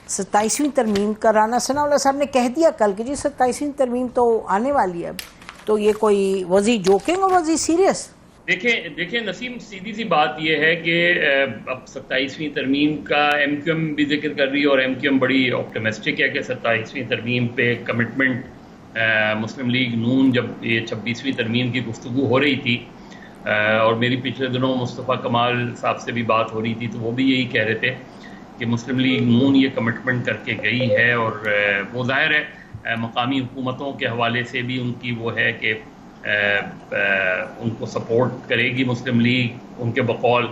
27ویں ترمیم کا رانا ثناء اللہ صاحب نے کہہ دیا کل کہ جی 27ویں ترمیم تو آنے والی ہے اب، تو یہ کوئی وزیر جوکنگ اور وزیر سیریس؟ دیکھیں نسیم، سیدھی سی بات یہ ہے کہ اب 27ویں ترمیم کا ایم کیو ایم بھی ذکر کر رہی ہے، اور ایم کیو ایم بڑی آپٹیمسٹک ہے کہ 27ویں ترمیم پہ کمٹمنٹ مسلم لیگ نون، جب یہ 26ویں ترمیم کی گفتگو ہو رہی تھی اور میری پچھلے دنوں مصطفیٰ کمال صاحب سے بھی بات ہو رہی تھی، تو وہ بھی یہی کہہ رہے تھے کہ مسلم لیگ نون یہ کمٹمنٹ کر کے گئی ہے، اور وہ ظاہر ہے مقامی حکومتوں کے حوالے سے بھی ان کی وہ ہے کہ ان کو سپورٹ کرے گی مسلم لیگ ان کے بقول،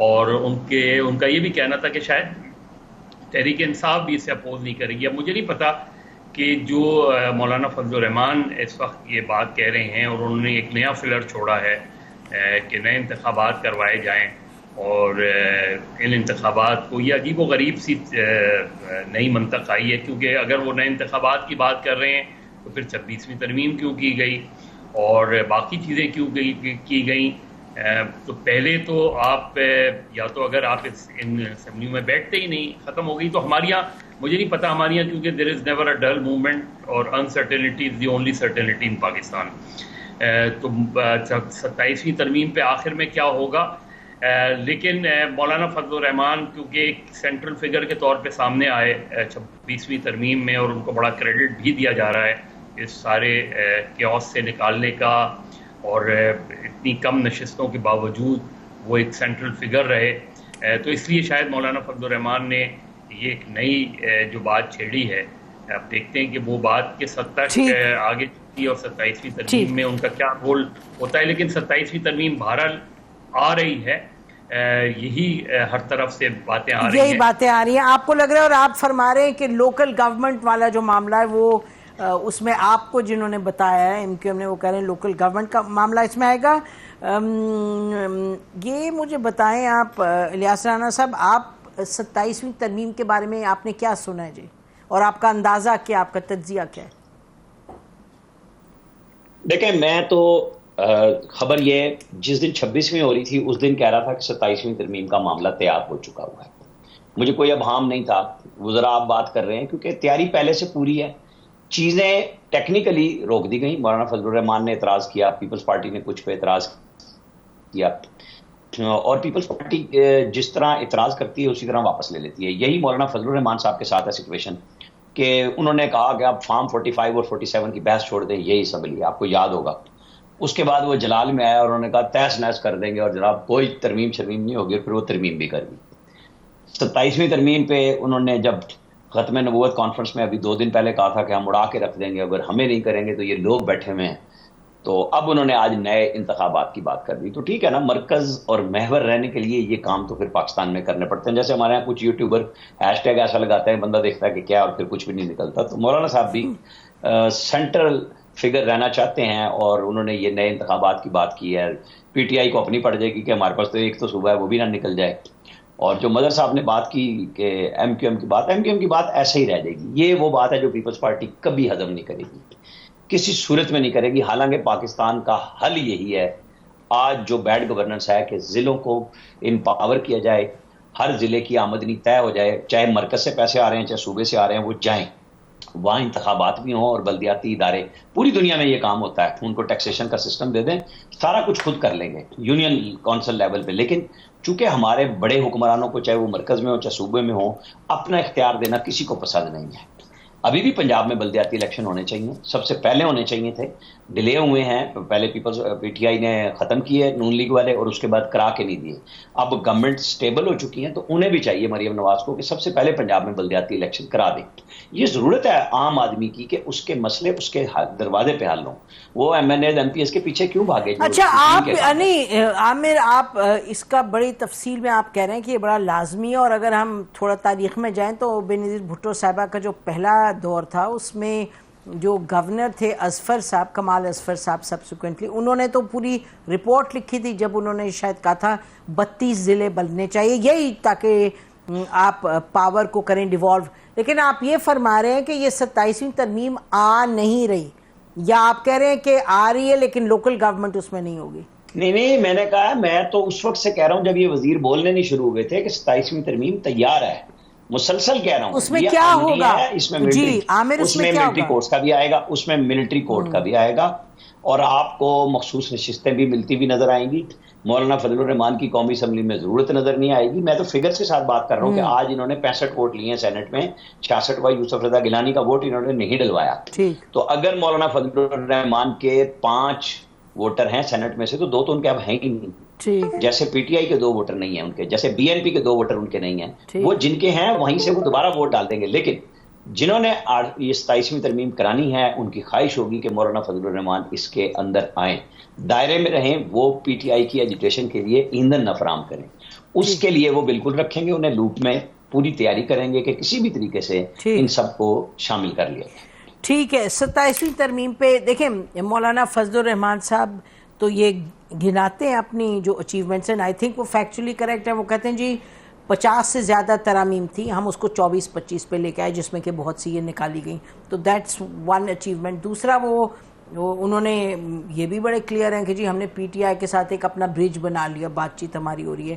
اور ان کا یہ بھی کہنا تھا کہ شاید تحریک انصاف بھی اسے اپوز نہیں کرے گی۔ اب مجھے نہیں پتا کہ جو مولانا فضل الرحمان اس وقت یہ بات کہہ رہے ہیں، اور انہوں نے ایک نیا فلر چھوڑا ہے کہ نئے انتخابات کروائے جائیں، اور ان انتخابات کو یہ عجیب و غریب سی نئی منطق آئی ہے، کیونکہ اگر وہ نئے انتخابات کی بات کر رہے ہیں تو پھر 26ویں ترمیم کیوں کی گئی اور باقی چیزیں کیوں کی گئیں؟ تو پہلے تو آپ یا تو اگر آپ ان اسمبلیوں میں بیٹھتے ہی نہیں، ختم ہو گئی، تو ہمارے یہاں مجھے نہیں پتا، ہمارے یہاں کیونکہ there is never a dull moment اور uncertainty is the only certainty in Pakistan, تو 27ویں ترمیم پہ آخر میں کیا ہوگا؟ لیکن مولانا فضل الرحمان کیونکہ ایک سینٹرل فگر کے طور پہ سامنے آئے 26ویں ترمیم میں، اور ان کو بڑا کریڈٹ بھی دیا جا رہا ہے اس سارے کیوس سے نکالنے کا، اور اتنی کم نشستوں کے باوجود وہ ایک سینٹرل فگر رہے، تو اس لیے شاید مولانا فضل الرحمان نے یہ ایک نئی جو بات چھیڑی ہے۔ اب دیکھتے ہیں کہ وہ بات کے 70 آگے چلتی اور 27ویں ترمیم میں ان کا کیا رول ہوتا ہے، لیکن 27ویں ترمیم بہرحال آ رہی ہے، یہی ہر طرف سے باتیں آ رہی ہیں، یہی باتیں آ رہی ہیں۔ آپ کو لگ رہا ہے، اور آپ فرما رہے ہیں کہ لوکل گورنمنٹ والا جو معاملہ ہے وہ اس میں آپ کو جنہوں نے بتایا ہے ایم کیو ایم نے، وہ کہہ رہے ہیں لوکل گورنمنٹ کا معاملہ اس میں آئے گا۔ یہ مجھے بتائیں آپ الیاس رانا صاحب، آپ 27ویں ترمیم کے بارے میں آپ نے کیا سنا ہے جی، اور آپ کا اندازہ کیا، آپ کا تجزیہ کیا ہے؟ دیکھیں میں تو خبر یہ جس دن 26ویں ہو رہی تھی اس دن کہہ رہا تھا کہ 27ویں ترمیم کا معاملہ تیار ہو چکا ہوا ہے، مجھے کوئی ابہام نہیں تھا، وزراء آپ بات کر رہے ہیں کیونکہ تیاری پہلے سے پوری ہے، چیزیں ٹیکنیکلی روک دی گئیں، مولانا فضل الرحمان نے اعتراض کیا، پیپلز پارٹی نے کچھ پہ اعتراض کیا، اور پیپلز پارٹی جس طرح اعتراض کرتی ہے اسی طرح واپس لے لیتی ہے۔ یہی مولانا فضل الرحمان صاحب کے ساتھ ہے سچویشن کہ انہوں نے کہا کہ آپ فارم 45 اور 47 کی بحث چھوڑ دیں، یہی اسمبلی آپ کو یاد ہوگا، اس کے بعد وہ جلال میں آیا اور انہوں نے کہا تہس نہس کر دیں گے اور جناب کوئی ترمیم شرمیم نہیں ہوگی، اور پھر وہ ترمیم بھی کر دی۔ 27ویں ترمیم پہ انہوں نے جب ختم نبوت کانفرنس میں ابھی 2 دن پہلے کہا تھا کہ ہم اڑا کے رکھ دیں گے، اگر ہمیں نہیں کریں گے تو یہ لوگ بیٹھے ہوئے ہیں، تو اب انہوں نے آج نئے انتخابات کی بات کر دی۔ تو ٹھیک ہے نا، مرکز اور محور رہنے کے لیے یہ کام تو پھر پاکستان میں کرنے پڑتے ہیں، جیسے ہمارے یہاں کچھ یوٹیوبر ہیش ٹیگ ایسا لگاتے ہیں بندہ دیکھتا ہے کہ کیا، اور پھر کچھ بھی نہیں نکلتا، تو مولانا صاحب بھی سینٹرل فگر رہنا چاہتے ہیں، اور انہوں نے یہ نئے انتخابات کی بات کی ہے۔ پی ٹی آئی کو اپنی پڑ جائے گی کہ ہمارے پاس تو ایک تو صوبہ ہے وہ بھی نہ نکل جائے، اور جو مدر صاحب نے بات کی کہ ایم کیو ایم کی بات ایسے ہی رہ جائے گی، یہ وہ بات ہے جو پیپلز پارٹی کبھی ہضم نہیں کرے گی، کسی صورت میں نہیں کرے گی، حالانکہ پاکستان کا حل یہی ہے آج جو بیڈ گورننس ہے کہ ضلعوں کو امپاور کیا جائے، ہر ضلع کی آمدنی طے ہو جائے، چاہے مرکز سے پیسے آ رہے ہیں چاہے صوبے سے آ رہے ہیں وہ جائیں، وہاں انتخابات بھی ہوں، اور بلدیاتی ادارے، پوری دنیا میں یہ کام ہوتا ہے، ان کو ٹیکسیشن کا سسٹم دے دیں، سارا کچھ خود کر لیں گے یونین کونسل لیول پہ، لیکن چونکہ ہمارے بڑے حکمرانوں کو چاہے وہ مرکز میں ہو چاہے صوبے میں ہو، اپنا اختیار دینا کسی کو پسند نہیں ہے۔ ابھی بھی پنجاب میں بلدیاتی الیکشن ہونے چاہیے، سب سے پہلے ہونے چاہیے تھے، ڈیلے ہوئے ہیں، پہلے پی ٹی آئی نے ختم کیے نون لیگ والے، اور اس کے بعد کرا کے نہیں دیے، اب گورنمنٹ سٹیبل ہو چکی ہیں تو انہیں بھی چاہیے مریم نواز کو کہ سب سے پہلے پنجاب میں بلدیاتی الیکشن کرا دیں۔ یہ ضرورت ہے عام آدمی کی کہ اس کے مسئلے اس کے دروازے پہ حل ہوں، وہ M N As M P S کے پیچھے کیوں بھاگے؟ اچھا آپ نہیں عامر، آپ اس کا بڑی تفصیل میں آپ کہہ رہے ہیں کہ یہ بڑا لازمی ہے، اور اگر ہم تھوڑا تاریخ میں جائیں تو بینظیر بھٹو صاحبہ کا جو پہلا دور تھا اس میں جو گورنر تھے اظفر صاحب، کمال اظفر صاحب، سبسیکوئنٹلی انہوں نے تو پوری رپورٹ لکھی تھی، جب انہوں نے شاید کہا تھا 32 ضلع بننے چاہیے، یہی تاکہ آپ پاور کو کریں ڈیوالو، لیکن آپ یہ فرما رہے ہیں کہ یہ 27ویں ترمیم آ نہیں رہی، یا آپ کہہ رہے ہیں کہ آ رہی ہے لیکن لوکل گورنمنٹ اس میں نہیں ہوگی؟ نہیں، میں نے کہا میں تو اس وقت سے کہہ رہا ہوں جب یہ وزیر بولنے نہیں شروع ہوئے تھے کہ 27ویں ترمیم تیار ہے، مسلسل کہہ رہا ہوں اس میں کیا ہوگا اس میں ملٹری کورٹس کا بھی آئے گا، اس میں ملٹری کورٹ کا بھی آئے گا، اور آپ کو مخصوص نشستیں بھی ملتی ہوئی نظر آئیں گی۔ مولانا فضل الرحمان کی قومی اسمبلی میں ضرورت نظر نہیں آئے گی۔ میں تو فگر کے ساتھ بات کر رہا ہوں کہ آج انہوں نے 65 ووٹ لیے ہیں سینٹ میں، 66واں یوسف رضا گیلانی کا ووٹ انہوں نے نہیں ڈلوایا۔ تو اگر مولانا فضل الرحمان کے 5 ووٹر ہیں سینٹ میں سے، تو 2 تو ان کے اب ہیں ہی نہیں، جیسے پی ٹی آئی کے 2 ووٹر نہیں ہیں ان کے، جیسے بی این پی کے 2 ووٹر ان کے نہیں ہیں، وہ جن کے ہیں وہیں سے وہ دوبارہ ووٹ ڈال دیں گے۔ لیکن جنہوں نے یہ 27ویں ترمیم کرانی ہے، ان کی خواہش ہوگی کہ مولانا فضل الرحمان اس کے اندر آئیں، دائرے میں رہیں، وہ پی ٹی آئی کی ایجیٹیشن کے لیے ایندھن نہ فراہم کریں۔ اس کے لیے وہ بالکل رکھیں گے، انہیں لوپ میں پوری تیاری کریں گے کہ کسی بھی طریقے سے ان سب کو شامل کر لیا جائے۔ ٹھیک ہے، 27ویں ترمیم پہ دیکھیں مولانا فضل الرحمان صاحب تو یہ گناتے ہیں اپنی جو اچیومنٹس ہیں، آئی تھنک وہ فیکچولی کریکٹ ہے۔ وہ کہتے ہیں جی 50 سے زیادہ ترامیم تھی، ہم اس کو 24-25 پہ لے کے آئے، جس میں کہ بہت سی یہ نکالی گئیں، تو دیٹس ون اچیومنٹ۔ دوسرا وہ انہوں نے یہ بھی بڑے کلیئر ہیں کہ جی ہم نے پی ٹی آئی کے ساتھ ایک اپنا برج بنا لیا، بات چیت ہماری ہو رہی ہے۔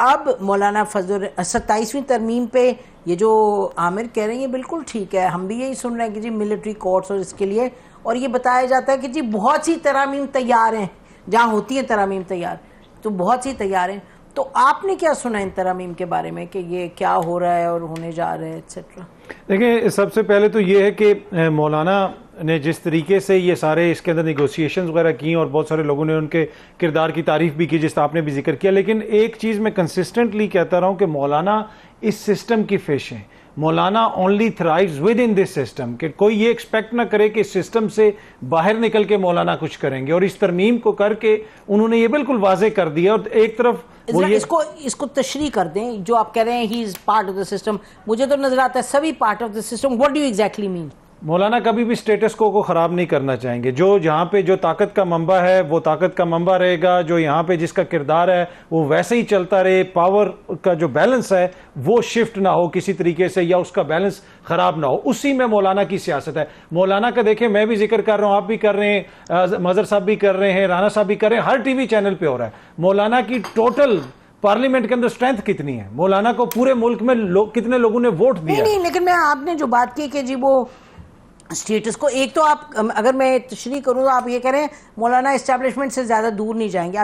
اب مولانا فضل 27ویں ترمیم پہ یہ جو عامر کہہ رہے ہیں یہ بالکل ٹھیک ہے، ہم بھی یہی سن رہے ہیں کہ جی ملٹری کورٹس اور اس کے لیے، اور یہ بتایا جاتا ہے کہ جی بہت سی ترامیم تیار ہیں، جہاں ہوتی ہیں ترامیم تیار تو بہت سی تیار ہیں۔ تو آپ نے کیا سنا ان ترامیم کے بارے میں کہ یہ کیا ہو رہا ہے اور ہونے جا رہے ہیں ایٹسیٹرا؟ دیکھیں، سب سے پہلے تو یہ ہے کہ مولانا نے جس طریقے سے یہ سارے اس کے اندر نیگوسیشنز وغیرہ کی اور بہت سارے لوگوں نے ان کے کردار کی تعریف بھی کی، جس طرح آپ نے بھی ذکر کیا، لیکن ایک چیز میں کنسسٹنٹلی کہتا رہا ہوں کہ مولانا اس سسٹم کی فش ہیں۔ مولانا only thrives with in this system, کہ کوئی یہ ایکسپیکٹ نہ کرے کہ اس سسٹم سے باہر نکل کے مولانا کچھ کریں گے، اور اس ترمیم کو کر کے انہوں نے یہ بالکل واضح کر دیا۔ اور ایک طرف اس کو تشریح کر دیں، جو آپ کہہ رہے ہیں he is part of the system, مجھے تو نظر آتا ہے سبھی part of the system. What do you exactly mean? Maulana کبھی بھی سٹیٹس کو خراب نہیں کرنا چاہیں گے۔ جو جہاں پہ جو طاقت کا منبع ہے وہ طاقت کا منبع رہے گا، جو یہاں پہ جس کا کردار ہے وہ ویسے ہی چلتا رہے، پاور کا جو بیلنس ہے وہ شفٹ نہ ہو کسی طریقے سے، یا اس کا بیلنس خراب نہ ہو، اسی میں مولانا کی سیاست ہے۔ مولانا کا دیکھیں، میں بھی ذکر کر رہا ہوں، آپ بھی کر رہے ہیں، مظہر صاحب بھی کر رہے ہیں، رانا صاحب بھی کر رہے ہیں، ہر ٹی وی چینل پہ ہو رہا ہے۔ مولانا کی ٹوٹل پارلیمنٹ کے اندر سٹرینتھ کتنی ہے، مولانا کو پورے ملک میں کتنے لوگوں نے ووٹ دیا؟ نہیں، لیکن میں آپ نے جو بات کی کہ جی وہ اسٹیٹس کو، ایک تو آپ اگر میں تشریح کروں تو آپ یہ کہہ رہے ہیں مولانا اسٹیبلشمنٹ سے زیادہ دور نہیں جائیں گے،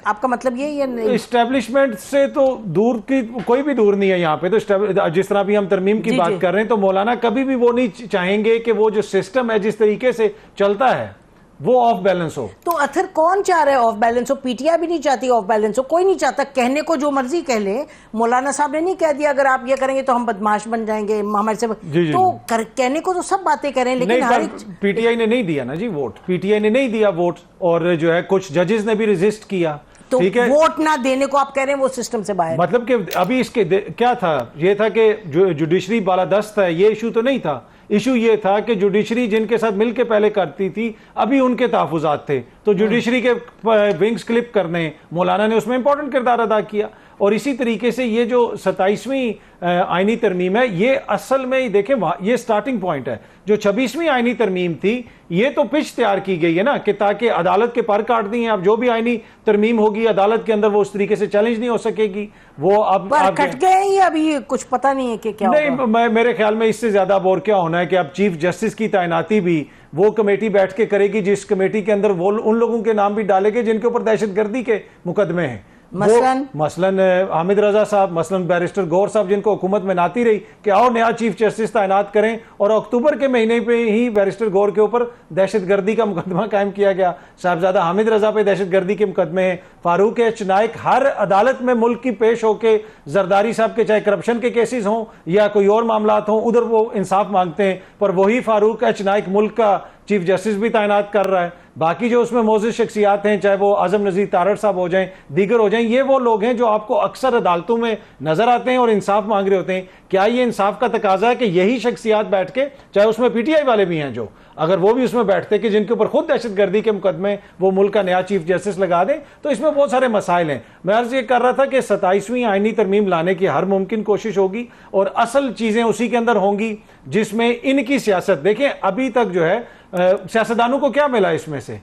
آپ کا مطلب یہ یا نہیں؟ اسٹیبلشمنٹ سے تو دور کی کوئی بھی دور نہیں ہے یہاں پہ، تو جس طرح بھی ہم ترمیم کی بات کر رہے ہیں تو مولانا کبھی بھی وہ نہیں چاہیں گے کہ وہ جو سسٹم ہے جس طریقے سے چلتا ہے وہ آف بیلنس ہو۔ تو اتھر کون چاہ رہا ہے of balance who? P T I بھی نہیں چاہتی آف بیلنس ہو، کوئی نہیں چاہتا، کہنے کو جو مرضی کہہ لے۔ مولانا صاحب نے نہیں کہہ دیا اگر آپ یہ کریں گے تو ہم بدماش بن جائیں گے، ہمارے سے تو کہنے کو تو سب باتیں کر رہے ہیں، لیکن پی ٹی آئی نے نہیں دیا نا جی ووٹ، پی ٹی آئی نے نہیں دیا ووٹ، اور جو ہے کچھ ججز نے بھی ریزسٹ کیا۔ تو ووٹ نہ دینے کو آپ کہہ رہے ہیں وہ سسٹم سے باہر، مطلب کہ ابھی اس کے کیا تھا، یہ تھا کہ جوڈیشری بالادست ہے، یہ ایشو تو نہیں تھا۔ ایشو یہ تھا کہ جوڈیشری جن کے ساتھ مل کے پہلے کرتی تھی ابھی ان کے تحفظات تھے، تو جوڈیشری کے ونگز کلپ کرنے، مولانا نے اس میں امپورٹنٹ کردار ادا کیا۔ اور اسی طریقے سے یہ جو 27ویں آئینی ترمیم ہے، یہ اصل میں دیکھیں یہ سٹارٹنگ پوائنٹ ہے۔ جو 26ویں آئینی ترمیم تھی یہ تو پچ تیار کی گئی ہے نا، کہ تاکہ عدالت کے پر کاٹ دی ہیں، اب جو بھی آئینی ترمیم ہوگی عدالت کے اندر وہ اس طریقے سے چیلنج نہیں ہو سکے گی، وہ اب پر کٹ گئے ہیں، ابھی کچھ پتہ نہیں ہے کہ کیا ہوگا۔ نہیں، میرے خیال میں اس سے زیادہ اب اور کیا ہونا ہے کہ اب چیف جسٹس کی تعیناتی بھی وہ کمیٹی بیٹھ کے کرے گی، جس کمیٹی کے اندر وہ ان لوگوں کے نام بھی ڈالے گے جن کے اوپر دہشت گردی کے مقدمے ہیں، مثلاً حامد رضا صاحب، مثلاً بیرسٹر گور صاحب، جن کو حکومت میں ناتی رہی کہ آؤ نیا چیف جسٹس تعینات کریں، اور اکتوبر کے مہینے پہ ہی بیرسٹر گور کے اوپر دہشت گردی کا مقدمہ قائم کیا گیا، صاحبزادہ حامد رضا پہ دہشت گردی کے مقدمے ہیں، فاروق ایچ نائک ہر عدالت میں ملک کی پیش ہو کے زرداری صاحب کے چاہے کرپشن کے کیسز ہوں یا کوئی اور معاملات ہوں ادھر وہ انصاف مانگتے ہیں، پر وہی فاروق ایچ نائک ملک کا چیف جسٹس بھی تعینات کر رہا ہے۔ باقی جو اس میں موزز شخصیات ہیں، چاہے وہ اعظم نذیر تارڑ صاحب ہو جائیں، دیگر ہو جائیں، یہ وہ لوگ ہیں جو آپ کو اکثر عدالتوں میں نظر آتے ہیں اور انصاف مانگ رہے ہوتے ہیں۔ کیا یہ انصاف کا تقاضا ہے کہ یہی شخصیات بیٹھ کے، چاہے اس میں پی ٹی آئی والے بھی ہیں جو، اگر وہ بھی اس میں بیٹھتے کہ جن کے اوپر خود دہشت گردی کے مقدمے وہ ملک کا نیا چیف جسٹس لگا دیں، تو اس میں بہت سارے مسائل ہیں۔ میں عرض یہ کر رہا تھا کہ 27ویں آئینی ترمیم لانے کی ہر ممکن کوشش ہوگی، اور اصل چیزیں اسی کے اندر ہوں گی جس میں ان کی سیاست، دیکھیں ابھی تک جو ہے سیاستدانوں کو کیا ملا اس میں سے،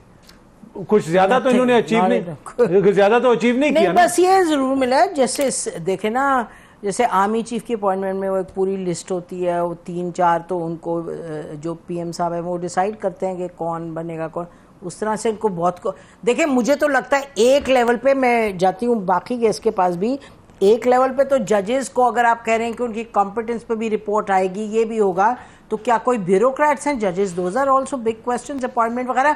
کچھ زیادہ تو انہوں نے اچیو نہیں کیا، بس یہ ضرور ملا ہے، جیسے دیکھیں نا جیسے آرمی چیف کی اپوائنٹمنٹ میں وہ ایک پوری لسٹ ہوتی ہے, وہ 3-4 تو ان کو جو پی ایم صاحب ہیں وہ ڈیسائیڈ کرتے ہیں کہ کون بنے گا کون. اس طرح سے ان کو بہت دیکھیں مجھے تو لگتا ہے ایک لیول پہ میں جاتی ہوں باقی گیس کے پاس بھی, ایک لیول پہ تو ججز کو اگر آپ کہہ رہے ہیں کہ ان کی کمپٹنس پہ بھی رپورٹ آئے گی, یہ بھی ہوگا, تو کیا کوئی بیوروکریٹس ہیں ججز؟ Those are also big questions, appointment وغیرہ.